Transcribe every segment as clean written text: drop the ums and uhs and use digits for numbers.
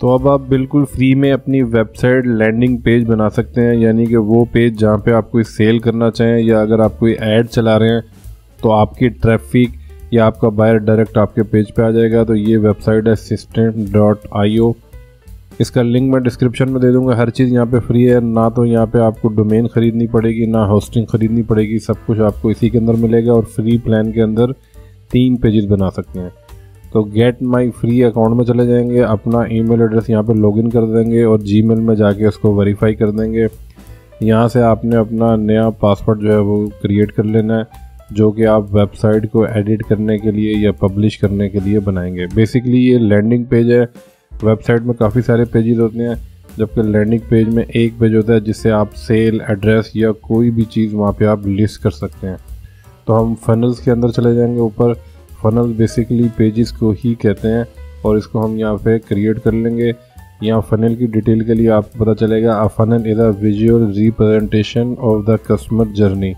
तो अब आप बिल्कुल फ्री में अपनी वेबसाइट लैंडिंग पेज बना सकते हैं, यानी कि वो पेज जहाँ पे आप कोई सेल करना चाहें या अगर आप कोई ऐड चला रहे हैं तो आपकी ट्रैफिक या आपका बायर डायरेक्ट आपके पेज पे आ जाएगा। तो ये वेबसाइट है System.io। इसका लिंक मैं डिस्क्रिप्शन में दे दूंगा। हर चीज़ यहाँ पे फ्री है, ना तो यहाँ पे आपको डोमेन ख़रीदनी पड़ेगी ना होस्टिंग ख़रीदनी पड़ेगी, सब कुछ आपको इसी के अंदर मिलेगा और फ्री प्लान के अंदर 3 पेजेस बना सकते हैं। तो गेट माई फ्री अकाउंट में चले जाएंगे, अपना ईमेल एड्रेस यहाँ पे लॉगिन कर देंगे और जीमेल में जाके उसको वेरीफाई कर देंगे। यहाँ से आपने अपना नया पासवर्ड जो है वो क्रिएट कर लेना है, जो कि आप वेबसाइट को एडिट करने के लिए या पब्लिश करने के लिए बनाएंगे। बेसिकली ये लैंडिंग पेज है। वेबसाइट में काफ़ी सारे पेजेस होते हैं, जबकि लैंडिंग पेज में एक पेज होता है जिससे आप सेल, एड्रेस या कोई भी चीज़ वहाँ पे आप लिस्ट कर सकते हैं। तो हम फनल्स के अंदर चले जाएंगे। ऊपर फनल बेसिकली पेजेस को ही कहते हैं और इसको हम यहाँ पे क्रिएट कर लेंगे। यहाँ फनल की डिटेल के लिए आपको पता चलेगा, a funnel is a visual representation of the customer journey,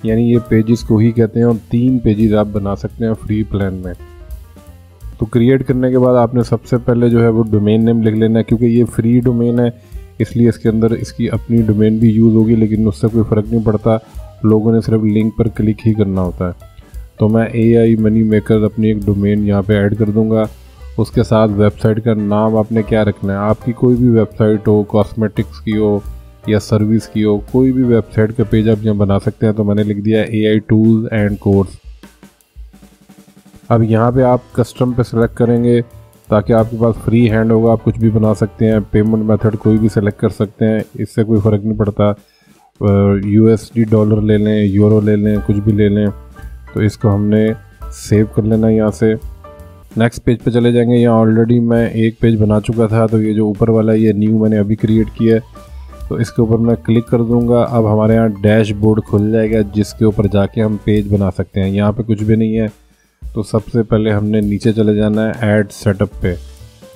यानी ये पेजेस को ही कहते हैं और 3 पेजेस आप बना सकते हैं फ्री प्लान में। तो क्रिएट करने के बाद आपने सबसे पहले जो है वो डोमेन नेम लिख लेना है, क्योंकि ये फ्री डोमेन है इसलिए इसके अंदर इसकी अपनी डोमेन भी यूज़ होगी, लेकिन उससे कोई फ़र्क नहीं पड़ता, लोगों ने सिर्फ लिंक पर क्लिक ही करना होता है। तो मैं AI मनी मेकर अपनी एक डोमेन यहाँ पे ऐड कर दूँगा। उसके साथ वेबसाइट का नाम आपने क्या रखना है, आपकी कोई भी वेबसाइट हो, कॉस्मेटिक्स की हो या सर्विस की हो, कोई भी वेबसाइट का पेज आप यहाँ बना सकते हैं। तो मैंने लिख दिया AI टूल्स एंड कोर्स। अब यहाँ पे आप कस्टम पे सेलेक्ट करेंगे ताकि आपके पास फ्री हैंड होगा, आप कुछ भी बना सकते हैं। पेमेंट मेथड कोई भी सेलेक्ट कर सकते हैं, इससे कोई फ़र्क नहीं पड़ता। USD डॉलर ले लें, यूरो ले लें, कुछ भी ले लें। तो इसको हमने सेव कर लेना यहाँ से। नेक्स्ट पेज पे चले जाएंगे। यहाँ ऑलरेडी मैं एक पेज बना चुका था, तो ये जो ऊपर वाला ये न्यू मैंने अभी क्रिएट किया है, तो इसके ऊपर मैं क्लिक कर दूंगा। अब हमारे यहाँ डैशबोर्ड खुल जाएगा जिसके ऊपर जाके हम पेज बना सकते हैं। यहाँ पे कुछ भी नहीं है, तो सबसे पहले हमने नीचे चले जाना है ऐड सेटअप पे।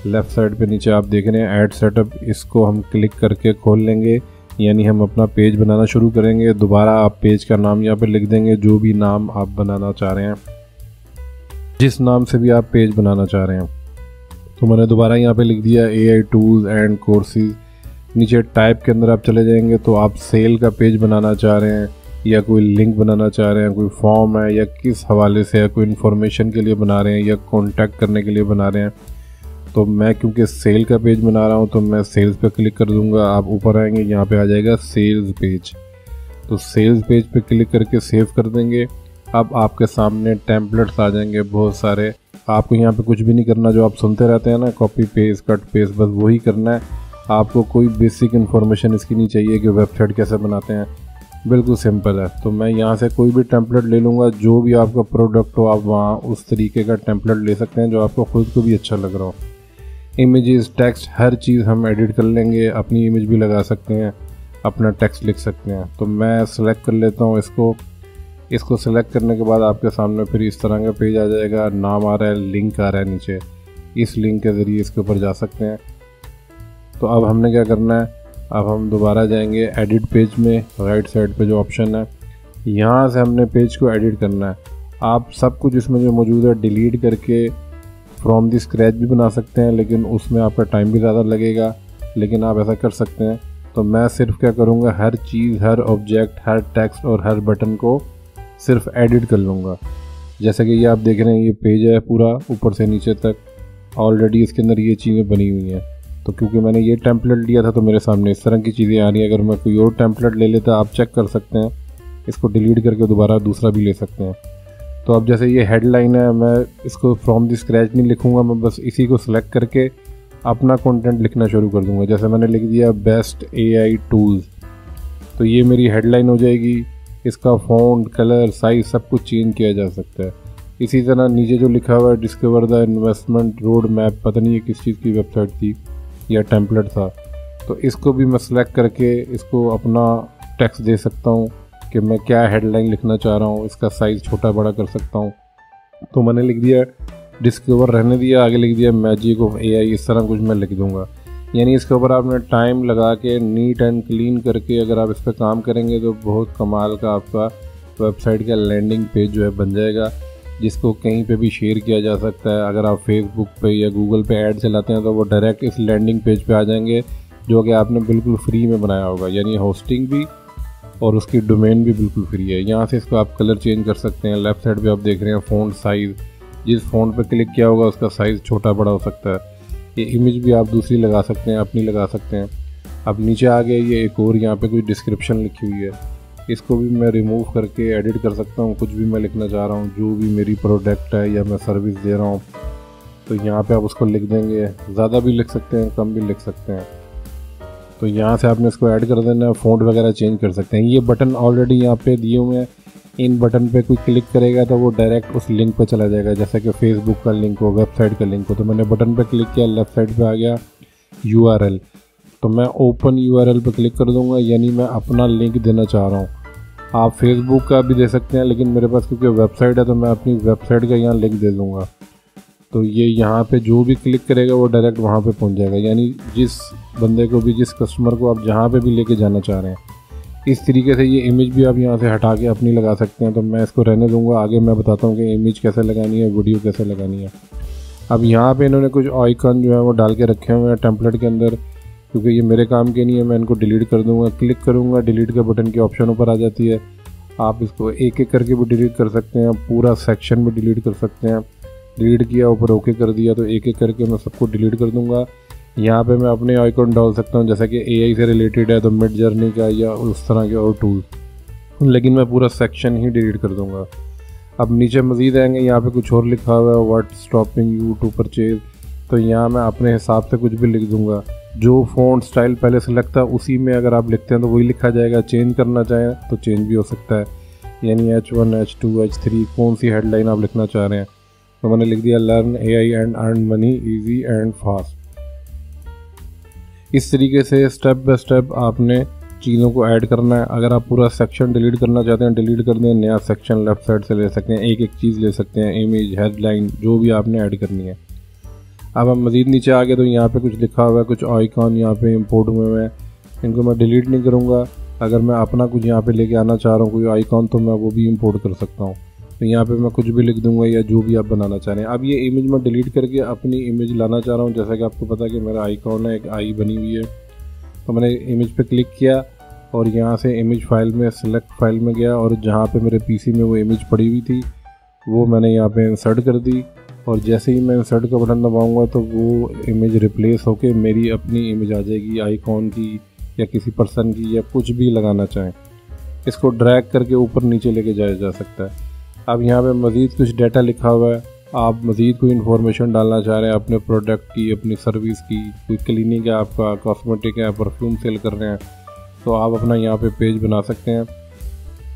लेफ़्ट साइड पे नीचे आप देख रहे हैं ऐड सेटअप, इसको हम क्लिक करके खोल लेंगे, यानी हम अपना पेज बनाना शुरू करेंगे। दोबारा आप पेज का नाम यहाँ पे लिख देंगे, जो भी नाम आप बनाना चाह रहे हैं, जिस नाम से भी आप पेज बनाना चाह रहे हैं। तो मैंने दोबारा यहाँ पे लिख दिया AI टूल्स एंड कोर्सेज। नीचे टाइप के अंदर आप चले जाएंगे, तो आप सेल का पेज बनाना चाह रहे हैं या कोई लिंक बनाना चाह रहे हैं, कोई फॉर्म है या किस हवाले से है, कोई इन्फॉर्मेशन के लिए बना रहे हैं या कॉन्टैक्ट करने के लिए बना रहे हैं। तो मैं क्योंकि सेल का पेज बना रहा हूँ तो मैं सेल्स पे क्लिक कर दूंगा। आप ऊपर आएंगे, यहाँ पे आ जाएगा सेल्स पेज। तो सेल्स पेज पे क्लिक करके सेव कर देंगे। अब आपके सामने टेम्पलेट्स आ जाएंगे बहुत सारे। आपको यहाँ पे कुछ भी नहीं करना, जो आप सुनते रहते हैं ना, कॉपी पेस्ट कट पेस्ट, बस वही करना है। आपको कोई बेसिक इन्फॉर्मेशन इसकी नहीं चाहिए कि वेबसाइट कैसे बनाते हैं, बिल्कुल सिंपल है। तो मैं यहाँ से कोई भी टेम्पलेट ले लूँगा, जो भी आपका प्रोडक्ट हो आप वहाँ उस तरीके का टेम्पलेट ले सकते हैं जो आपको खुद को भी अच्छा लग रहा हो। इमेजेस, टेक्स्ट, हर चीज़ हम एडिट कर लेंगे। अपनी इमेज भी लगा सकते हैं, अपना टेक्स्ट लिख सकते हैं। तो मैं सेलेक्ट कर लेता हूँ इसको सेलेक्ट करने के बाद आपके सामने फिर इस तरह का पेज आ जाएगा। नाम आ रहा है, लिंक आ रहा है नीचे, इस लिंक के ज़रिए इसके ऊपर जा सकते हैं। तो अब हमने क्या करना है, अब हम दोबारा जाएंगे एडिट पेज में। राइट साइड पे जो ऑप्शन है, यहाँ से हमने पेज को एडिट करना है। आप सब कुछ इसमें जो मौजूद है डिलीट करके फ्रॉम दी स्क्रैच भी बना सकते हैं, लेकिन उसमें आपका टाइम भी ज़्यादा लगेगा, लेकिन आप ऐसा कर सकते हैं। तो मैं सिर्फ क्या करूँगा, हर चीज़, हर ऑब्जेक्ट, हर टेक्स्ट और हर बटन को सिर्फ एडिट कर लूँगा। जैसे कि ये आप देख रहे हैं, ये पेज है पूरा ऊपर से नीचे तक, ऑलरेडी इसके अंदर ये चीज़ें बनी हुई हैं। तो क्योंकि मैंने ये टेम्पलेट लिया था तो मेरे सामने इस तरह की चीज़ें आ रही हैं। अगर मैं कोई और टेम्पलेट ले लेता, आप चेक कर सकते हैं, इसको डिलीट करके दोबारा दूसरा भी ले सकते हैं। तो अब जैसे ये हेडलाइन है, मैं इसको फ्रॉम दी स्क्रैच नहीं लिखूंगा, मैं बस इसी को सिलेक्ट करके अपना कंटेंट लिखना शुरू कर दूंगा। जैसे मैंने लिख दिया बेस्ट AI टूल्स, तो ये मेरी हेडलाइन हो जाएगी। इसका फ़ॉन्ट, कलर, साइज़ सब कुछ चेंज किया जा सकता है। इसी तरह नीचे जो लिखा हुआ है discover the investment road map, पता नहीं है किस चीज़ की वेबसाइट थी या टेम्पलेट था, तो इसको भी मैं सेलेक्ट करके इसको अपना टेक्स्ट दे सकता हूँ कि मैं क्या हेडलाइन लिखना चाह रहा हूँ। इसका साइज़ छोटा बड़ा कर सकता हूँ। तो मैंने लिख दिया डिस्कवर, रहने दिया, आगे लिख दिया मैजिक ऑफ AI, इस तरह कुछ मैं लिख दूँगा। यानी इसके ऊपर आपने टाइम लगा के नीट एंड क्लीन करके अगर आप इस पर काम करेंगे तो बहुत कमाल का आपका वेबसाइट का लैंडिंग पेज जो है बन जाएगा। जिसको कहीं पे भी शेयर किया जा सकता है। अगर आप फेसबुक पे या गूगल पे ऐड चलाते हैं तो वो डायरेक्ट इस लैंडिंग पेज पे आ जाएंगे जो कि आपने बिल्कुल फ्री में बनाया होगा, यानी होस्टिंग भी और उसकी डोमेन भी बिल्कुल फ्री है। यहाँ से इसको आप कलर चेंज कर सकते हैं। लेफ़्ट साइड पे आप देख रहे हैं फ़ॉन्ट साइज़, जिस फ़ॉन्ट पे क्लिक किया होगा उसका साइज़ छोटा बड़ा हो सकता है। ये इमेज भी आप दूसरी लगा सकते हैं, अपनी लगा सकते हैं। अब नीचे आ गया ये एक और, यहाँ पे कोई डिस्क्रिप्शन लिखी हुई है, इसको भी मैं रिमूव करके एडिट कर सकता हूँ। कुछ भी मैं लिखना चाह रहा हूँ, जो भी मेरी प्रोडक्ट है या मैं सर्विस दे रहा हूँ, तो यहाँ पे आप उसको लिख देंगे। ज़्यादा भी लिख सकते हैं, कम भी लिख सकते हैं। तो यहाँ से आपने इसको ऐड कर देना है, फ़ॉन्ट वगैरह चेंज कर सकते हैं। ये बटन ऑलरेडी यहाँ पे दिए हुए हैं, इन बटन पे कोई क्लिक करेगा तो वो डायरेक्ट उस लिंक पे चला जाएगा, जैसे कि फेसबुक का लिंक हो, वेबसाइट का लिंक हो। तो मैंने बटन पे क्लिक किया, लेफ़्ट साइड पे आ गया URL, तो मैं ओपन URL पे क्लिक कर दूँगा, यानी मैं अपना लिंक देना चाह रहा हूँ। आप फेसबुक का भी दे सकते हैं, लेकिन मेरे पास क्योंकि वेबसाइट है तो मैं अपनी वेबसाइट का यहाँ लिंक दे दूँगा। तो ये यहाँ पे जो भी क्लिक करेगा वो डायरेक्ट वहाँ पे पहुँच जाएगा, यानी जिस बंदे को भी, जिस कस्टमर को आप जहाँ पे भी लेके जाना चाह रहे हैं। इस तरीके से ये इमेज भी आप यहाँ से हटा के अपनी लगा सकते हैं। तो मैं इसको रहने दूँगा, आगे मैं बताता हूँ कि इमेज कैसे लगानी है, वीडियो कैसे लगानी है। अब यहाँ पे इन्होंने कुछ आइकन जो है वो डाल के रखे हुए हैं टेम्पलेट के अंदर, क्योंकि ये मेरे काम के नहीं है, मैं इनको डिलीट कर दूँगा। क्लिक करूँगा, डिलीट के बटन की ऑप्शन ऊपर आ जाती है। आप इसको एक एक करके भी डिलीट कर सकते हैं, पूरा सेक्शन भी डिलीट कर सकते हैं। डिलीट किया, ऊपर ओके कर दिया, तो एक एक करके मैं सबको डिलीट कर दूँगा। यहाँ पे मैं अपने आइकॉन डाल सकता हूँ, जैसा कि AI से रिलेटेड है तो मिड जर्नी का या उस तरह के और टूल, लेकिन मैं पूरा सेक्शन ही डिलीट कर दूँगा। अब नीचे मज़ीद आएंगे, यहाँ पे कुछ और लिखा हुआ है, what stopping you to purchase. तो यहाँ मैं अपने हिसाब से कुछ भी लिख दूँगा। जो फ़ॉन्ट स्टाइल पहले सेलेक्ट था उसी में अगर आप लिखते हैं तो वही लिखा जाएगा। चेंज करना चाहें तो चेंज भी हो सकता है, यानी H1, H2, H3 कौन सी हेडलाइन आप लिखना चाह रहे हैं। तो मैंने लिख दिया learn AI and earn money easy and fast. इस तरीके से स्टेप बाय स्टेप आपने चीज़ों को ऐड करना है। अगर आप पूरा सेक्शन डिलीट करना चाहते हैं, डिलीट कर दें, नया सेक्शन लेफ़्ट साइड से ले सकते हैं, एक एक चीज़ ले सकते हैं, इमेज, हेडलाइन, जो भी आपने ऐड करनी है। अब हम मज़ीद नीचे आ गए तो यहाँ पे कुछ लिखा हुआ है, कुछ आइकॉन यहाँ पे इंपोर्ट हुए हैं, इनको मैं डिलीट नहीं करूँगा। अगर मैं अपना कुछ यहाँ पे लेके आना चाह रहा हूँ कोई आइकॉन, तो मैं वो भी इंपोर्ट कर सकता हूँ। तो यहाँ पे मैं कुछ भी लिख दूंगा या जो भी आप बनाना चाह रहे हैं। अब ये इमेज मैं डिलीट करके अपनी इमेज लाना चाह रहा हूँ। जैसा कि आपको पता है कि मेरा आइकॉन है, एक आई बनी हुई है, तो मैंने इमेज पे क्लिक किया और यहाँ से इमेज फाइल में सेलेक्ट फाइल में गया और जहाँ पे मेरे PC में वो इमेज पड़ी हुई थी वो मैंने यहाँ पे इंसर्ट कर दी। और जैसे ही मैं इंसर्ट का बटन दबाऊँगा तो वो इमेज रिप्लेस होके मेरी अपनी इमेज आ जाएगी, आइकॉन की या किसी पर्सन की, या कुछ भी लगाना चाहें। इसको ड्रैग करके ऊपर नीचे लेके जाया जा सकता है। अब यहाँ पे मज़ीद कुछ डाटा लिखा हुआ है, आप मज़ीद कोई इन्फॉर्मेशन डालना चाह रहे हैं अपने प्रोडक्ट की, अपनी सर्विस की, कोई क्लिनिक है आपका, कॉस्मेटिक है, परफ्यूम सेल कर रहे हैं, तो आप अपना यहाँ पे पेज बना सकते हैं।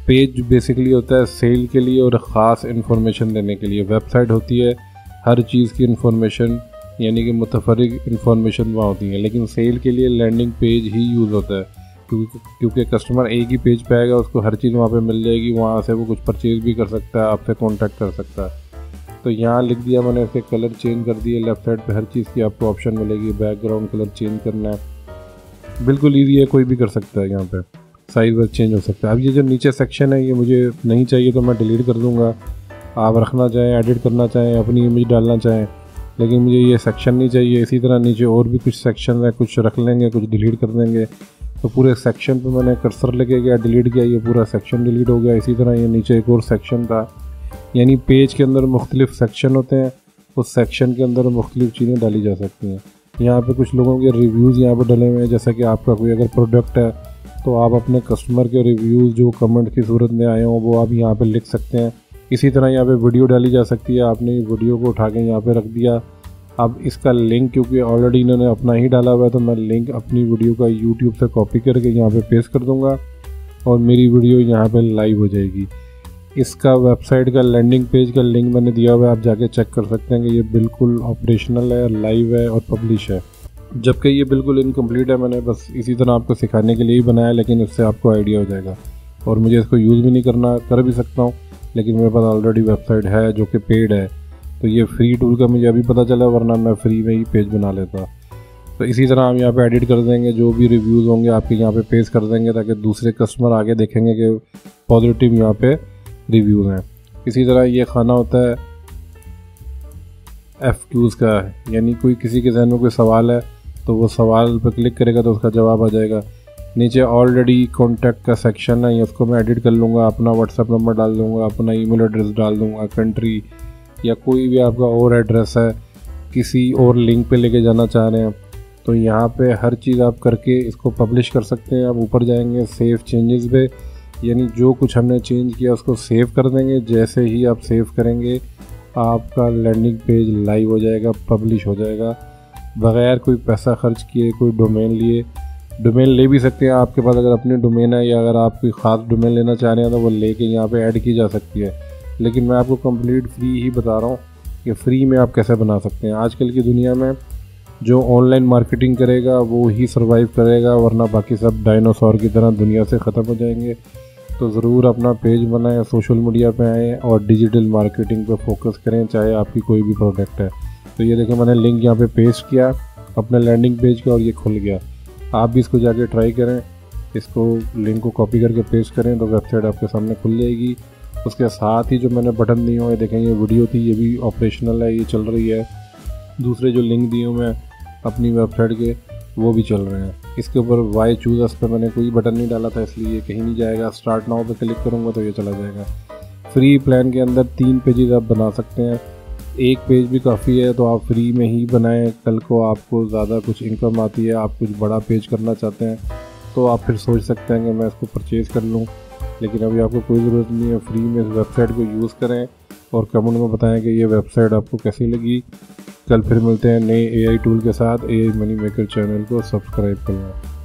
पेज बेसिकली होता है सेल के लिए और ख़ास इन्फॉर्मेशन देने के लिए। वेबसाइट होती है हर चीज़ की इन्फॉर्मेशन, यानी कि मुतफरिक इन्फॉर्मेशन वहाँ होती है, लेकिन सेल के लिए लैंडिंग पेज ही यूज़ होता है, क्योंकि कस्टमर एक ही पेज पे आएगा, उसको हर चीज़ वहाँ पे मिल जाएगी, वहाँ से वो कुछ परचेज़ भी कर सकता है, आपसे कांटेक्ट कर सकता है। तो यहाँ लिख दिया मैंने, इसके कलर चेंज कर दिए। लेफ़्ट साइड पे हर चीज़ की आपको ऑप्शन मिलेगी, बैकग्राउंड कलर चेंज करना है, बिल्कुल ईजी है, कोई भी कर सकता है। यहाँ पे साइज़ बस चेंज हो सकता है। अब ये जो नीचे सेक्शन है ये मुझे नहीं चाहिए तो मैं डिलीट कर दूँगा। आप रखना चाहें, एडिट करना चाहें, अपनी इमेज डालना चाहें, लेकिन मुझे ये सेक्शन नहीं चाहिए। इसी तरह नीचे और भी कुछ सेक्शन है, कुछ रख लेंगे, कुछ डिलीट कर देंगे। तो पूरे सेक्शन पे मैंने कर्सर लेके गया, डिलीट किया, ये पूरा सेक्शन डिलीट हो गया। इसी तरह ये नीचे एक और सेक्शन था, यानी पेज के अंदर मुख्तलिफ सेक्शन होते हैं, उस सेक्शन के अंदर मुख्तलिफ चीज़ें डाली जा सकती हैं। यहाँ पे कुछ लोगों के रिव्यूज़ यहाँ पे डले हुए हैं, जैसा कि आपका कोई अगर प्रोडक्ट है तो आप अपने कस्टमर के रिव्यूज़ जो कमेंट की सूरत में आए हों वो आप यहाँ पे लिख सकते हैं। इसी तरह यहाँ पे वीडियो डाली जा सकती है, आपने वीडियो को उठा के यहाँ पे रख दिया। अब इसका लिंक क्योंकि ऑलरेडी इन्होंने अपना ही डाला हुआ है तो मैं लिंक अपनी वीडियो का यूट्यूब से कॉपी करके यहाँ पे पेस्ट कर दूँगा और मेरी वीडियो यहाँ पे लाइव हो जाएगी। इसका वेबसाइट का लैंडिंग पेज का लिंक मैंने दिया हुआ है, आप जाके चेक कर सकते हैं कि ये बिल्कुल ऑपरेशनल है, लाइव है और पब्लिश है, जबकि ये बिल्कुल इनकम्प्लीट है। मैंने बस इसी तरह आपको सिखाने के लिए ही बनाया, लेकिन इससे आपको आइडिया हो जाएगा। और मुझे इसको यूज़ भी नहीं करना, कर भी सकता हूँ, लेकिन मेरे पास ऑलरेडी वेबसाइट है जो कि पेड है, तो ये फ्री टूल का मुझे अभी पता चला, वरना मैं फ्री में ही पेज बना लेता। तो इसी तरह हम यहाँ पे एडिट कर देंगे, जो भी रिव्यूज़ होंगे आपके यहाँ पे पेस्ट कर देंगे ताकि दूसरे कस्टमर आगे देखेंगे कि पॉजिटिव यहाँ पे रिव्यूज़ हैं। इसी तरह ये खाना होता है FQs का, यानी कोई किसी के जहन में कोई सवाल है तो वो सवाल पर क्लिक करेगा तो उसका जवाब आ जाएगा। नीचे ऑलरेडी कॉन्टैक्ट का सेक्शन है, उसको मैं एडिट कर लूँगा, अपना व्हाट्सएप नंबर डाल दूँगा, अपना ईमेल एड्रेस डाल दूँगा, कंट्री या कोई भी आपका और एड्रेस है, किसी और लिंक पे लेके जाना चाह रहे हैं तो यहाँ पे हर चीज़ आप करके इसको पब्लिश कर सकते हैं। आप ऊपर जाएंगे सेव चेंजेस पे, यानी जो कुछ हमने चेंज किया उसको सेव कर देंगे। जैसे ही आप सेव करेंगे आपका लैंडिंग पेज लाइव हो जाएगा, पब्लिश हो जाएगा, बग़ैर कोई पैसा खर्च किए, कोई डोमेन लिए। डोमेन ले भी सकते हैं आपके पास, अगर अपने डोमेन है या अगर आप कोई ख़ास डोमेन लेना चाह रहे हैं तो वो लेके यहाँ पे ऐड की जा सकती है। लेकिन मैं आपको कंप्लीट फ्री ही बता रहा हूँ कि फ्री में आप कैसे बना सकते हैं। आजकल की दुनिया में जो ऑनलाइन मार्केटिंग करेगा वो ही सर्वाइव करेगा, वरना बाकी सब डायनासोर की तरह दुनिया से ख़त्म हो जाएंगे। तो ज़रूर अपना पेज बनाएं, सोशल मीडिया पे आएँ और डिजिटल मार्केटिंग पे फोकस करें, चाहे आपकी कोई भी प्रोडक्ट है। तो ये देखें मैंने लिंक यहाँ पे पेस्ट किया अपने लैंडिंग पेज का और ये खुल गया। आप भी इसको जाके ट्राई करें, इसको लिंक को कॉपी करके पेस्ट करें तो वेबसाइट आपके सामने खुल जाएगी। उसके साथ ही जो मैंने बटन दिए हुए देखें, ये वीडियो थी, ये भी ऑपरेशनल है, ये चल रही है। दूसरे जो लिंक दिए हुए हैं अपनी वेबसाइट के वो भी चल रहे हैं। इसके ऊपर वाई चूज़ अस पे मैंने कोई बटन नहीं डाला था, इसलिए ये कहीं नहीं जाएगा। स्टार्ट नाउ पे क्लिक करूँगा तो ये चला जाएगा। फ्री प्लान के अंदर 3 पेजेस आप बना सकते हैं, एक पेज भी काफ़ी है, तो आप फ्री में ही बनाएं। कल को आपको ज़्यादा कुछ इनकम आती है, आप कुछ बड़ा पेज करना चाहते हैं तो आप फिर सोच सकते हैं कि मैं इसको परचेज़ कर लूँ, लेकिन अभी आपको कोई ज़रूरत नहीं है। फ्री में इस वेबसाइट को यूज़ करें और कमेंट में बताएं कि ये वेबसाइट आपको कैसी लगी। कल फिर मिलते हैं नए AI टूल के साथ। AI मनी मेकर चैनल को सब्सक्राइब करना।